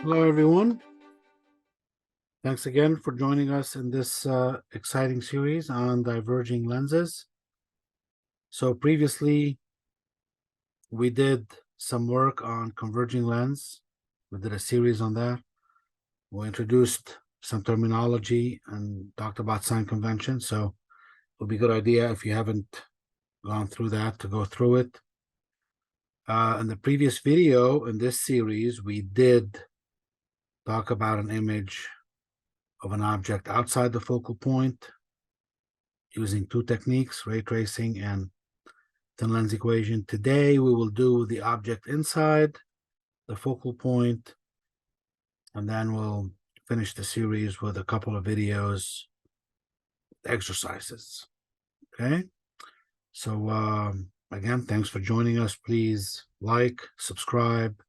Hello, everyone. Thanks again for joining us in this exciting series on diverging lenses. So previously, we did some work on converging lens. We did a series on that. We introduced some terminology and talked about sign convention. So it'll be a good idea if you haven't gone through that to go through it. In the previous video in this series, we did talk about an image of an object outside the focal point using two techniques, ray tracing and thin lens equation. Today, we will do the object inside the focal point, and then we'll finish the series with a couple of videos, exercises. Okay? So, again, thanks for joining us. Please like, subscribe,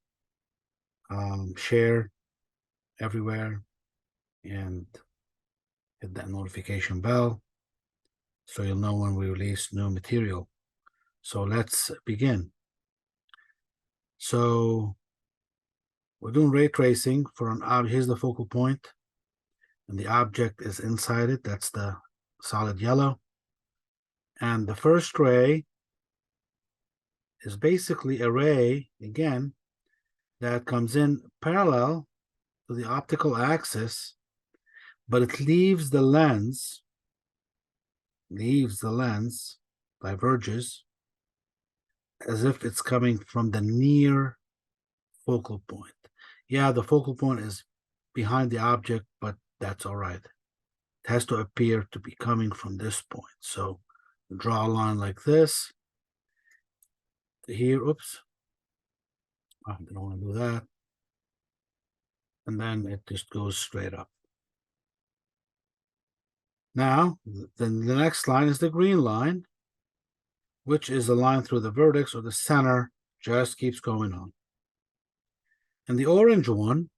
share everywhere, and hit that notification bell so you'll know when we release new material. So let's begin. So we're doing ray tracing for an object. Here's the focal point, and the object is inside it. That's the solid yellow. And the first ray is basically a ray, again, that comes in parallel to the optical axis, but it leaves the lens, diverges, as if it's coming from the near focal point. Yeah, the focal point is behind the object, but that's all right. It has to appear to be coming from this point. So draw a line like this to here. Oops. I don't want to do that. And then it just goes straight up. Now, then the next line is the green line, which is a line through the vertex or the center, just keeps going on. And the orange one,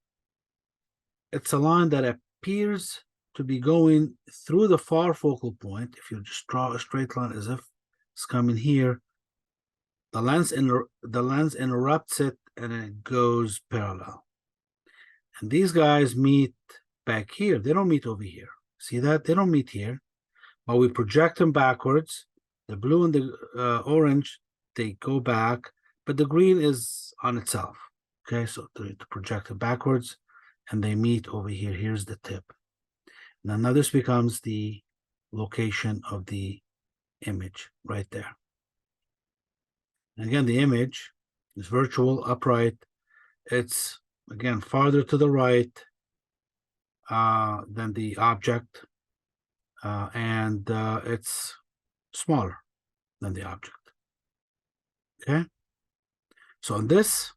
it's a line that appears to be going through the far focal point. If you just draw a straight line as if it's coming here, the lens interrupts it and it goes parallel. And these guys meet back here. They don't meet over here. See that? They don't meet here. But we project them backwards. The blue and the orange, they go back. But the green is on itself. Okay, so to project it backwards. And they meet over here. Here's the tip. Now this becomes the location of the image right there. And again, the image is virtual, upright. It's, again, farther to the right than the object, and it's smaller than the object. Okay? So in this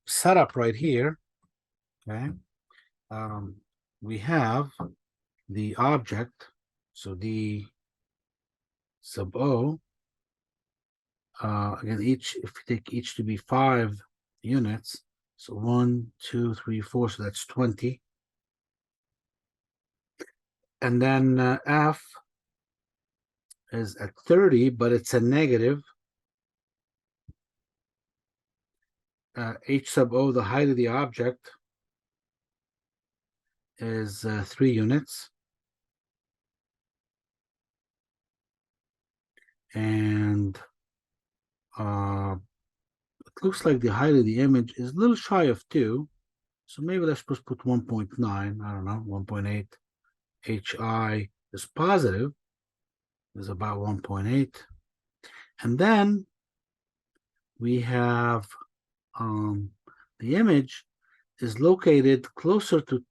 setup right here, okay, we have the object, so D sub O, again, if you take each to be 5 units, so 1, 2, 3, 4, so that's 20. And then F is at 30, but it's a negative. H sub O, the height of the object, is 3 units. And it looks like the height of the image is a little shy of 2. So maybe let's just put 1.9. I don't know, 1.8. HI is positive, is about 1.8. And then we have the image is located closer to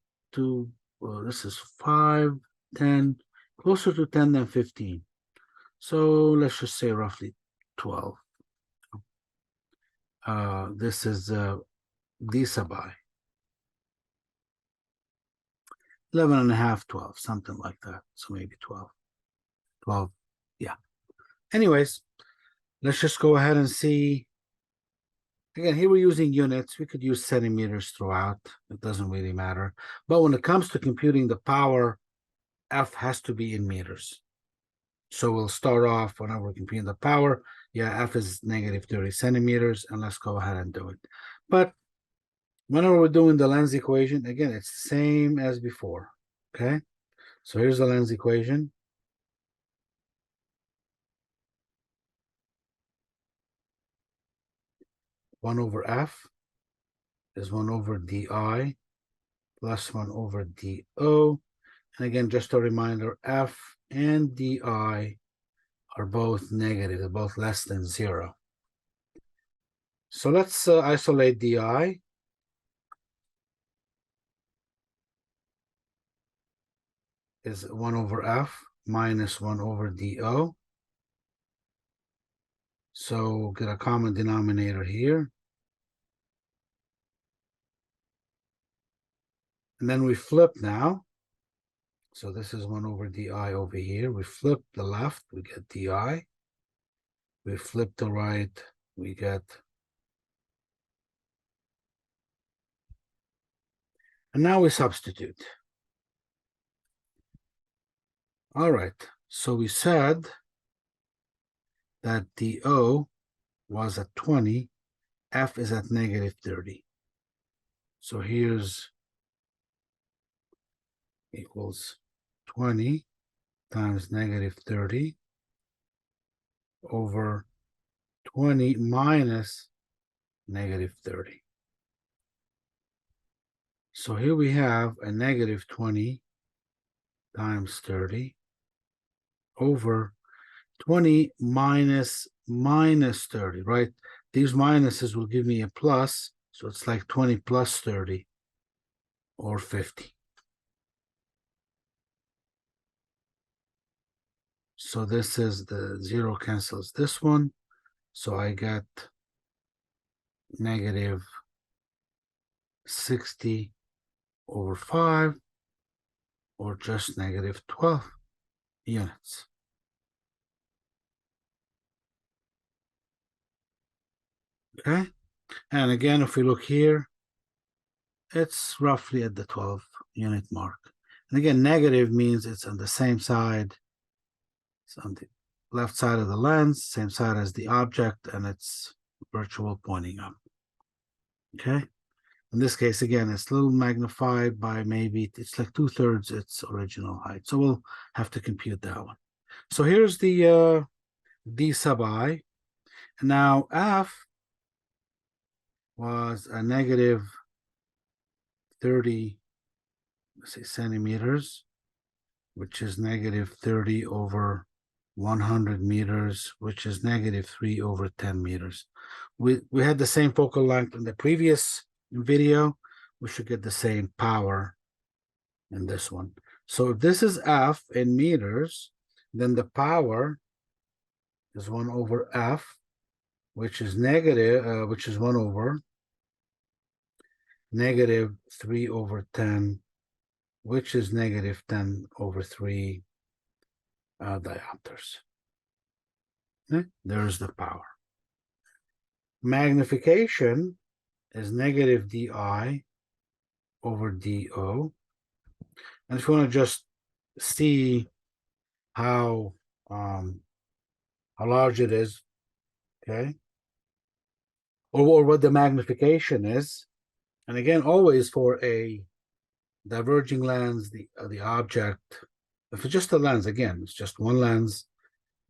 well, this is 5, 10, closer to 10 than 15. So let's just say roughly 12. This is D sub I. 11 and a half, 12, something like that. So maybe 12. 12, yeah. Anyways, let's just go ahead and see. Again, here we're using units. We could use centimeters throughout. It doesn't really matter. But when it comes to computing the power, F has to be in meters. So we'll start off whenever we're computing the power. Yeah, F is negative 30 centimeters, and let's go ahead and do it. But Whenever we're doing the lens equation, again, it's the same as before, okay? So here's the lens equation. One over F is 1 over DI plus 1 over DO. And again, just a reminder, F and DI are both negative, they're both less than 0. So let's isolate DI. Is 1 over F minus 1 over DO. So get a common denominator here. And then we flip now. So this is 1 over DI over here. We flip the left, we get DI. We flip the right, we get. And now we substitute. All right, so we said that DO was at 20, F is at negative 30. So here's equals 20 times negative 30 over 20 minus negative 30. So here we have a negative 20 times 30 over 20 minus 30, right? These minuses will give me a plus, so it's like 20 plus 30 or 50. So this is the 0 cancels this one, so I get negative 60 over 5 or just negative 12 units. Okay, and again, if we look here, it's roughly at the 12 unit mark. And again, negative means it's on the same side. It's on the left side of the lens, same side as the object, and it's virtual pointing up. Okay. In this case, again, it's a little magnified by maybe, it's like 2/3 its original height. So we'll have to compute that one. So here's the D sub I. Now F was a negative 30, let's say centimeters, which is negative 30 over 100 meters, which is negative 3 over 10 meters. We had the same focal length in the previous video. We should get the same power in this one. So if this is F in meters, then the power is 1 over F, which is negative, which is 1 over negative 3 over 10, which is negative 10 over 3 diopters. Okay? There's the power. Magnification is negative DI over DO. And if you want to just see how large it is, okay, or what the magnification is, and again, always for a diverging lens, the object, if it's just a lens, again, it's just one lens,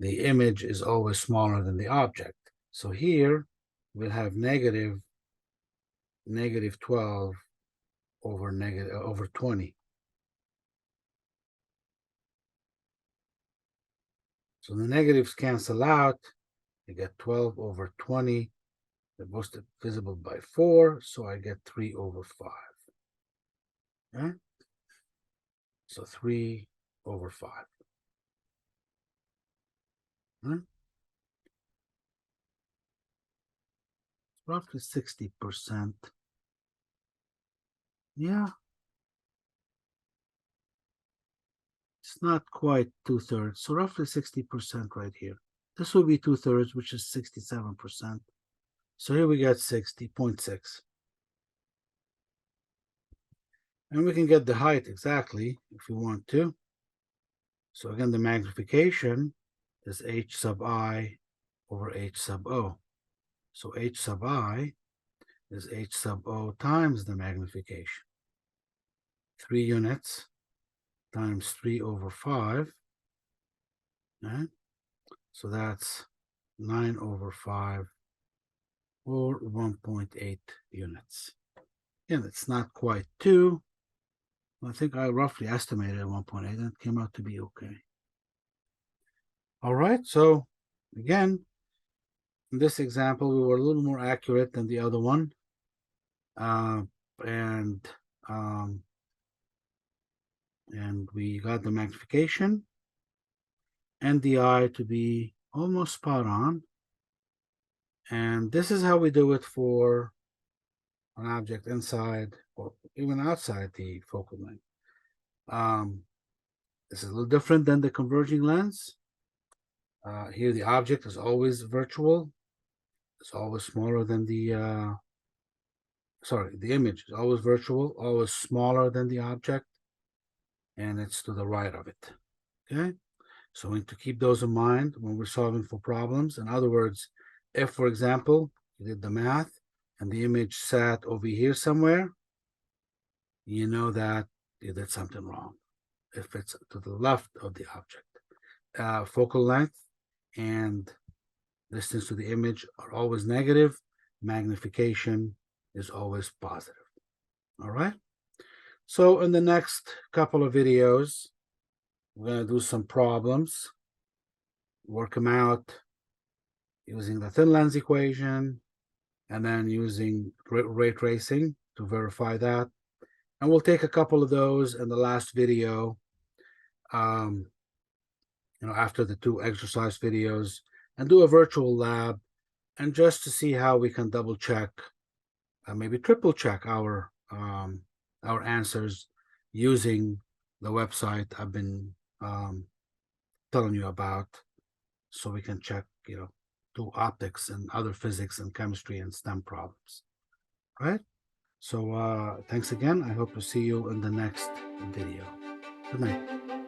the image is always smaller than the object. So here we'll have negative 12 over 20. So the negatives cancel out. You get 12 over 20. They're both divisible by 4, so I get 3 over 5. Okay? So 3 over 5. Okay? Roughly 60%. Yeah. It's not quite 2/3, so roughly 60% right here. This will be 2/3, which is 67%. So here we get 60.6. And we can get the height exactly if we want to. So again, the magnification is H sub I over H sub O. So H sub I is h sub o times the magnification. 3 units times 3 over 5. Okay? So that's 9 over 5, or 1.8 units. Again, it's not quite 2. I think I roughly estimated 1.8, and it came out to be okay. All right, so again, in this example, we were a little more accurate than the other one. And we got the magnification and the eye to be almost spot on. And this is how we do it for an object inside or even outside the focal length. This is a little different than the converging lens. Here the object is always virtual. It's always smaller than the image is always virtual, always smaller than the object, and it's to the right of it. Okay, so we need to keep those in mind when we're solving for problems. In other words, if, for example, you did the math and the image sat over here somewhere, you know that you did something wrong. If it's to the left of the object, focal length and distance to the image are always negative. Magnification is always positive. All right. So in the next couple of videos, we're going to do some problems, work them out using the thin lens equation, and then using ray tracing to verify that. And we'll take a couple of those in the last video, after the 2 exercise videos, and do a virtual lab, and just to see how we can double check, maybe triple check our answers using the website I've been telling you about, so we can check, do optics and other physics and chemistry and STEM problems. Right? So thanks again. I hope to see you in the next video. Good night.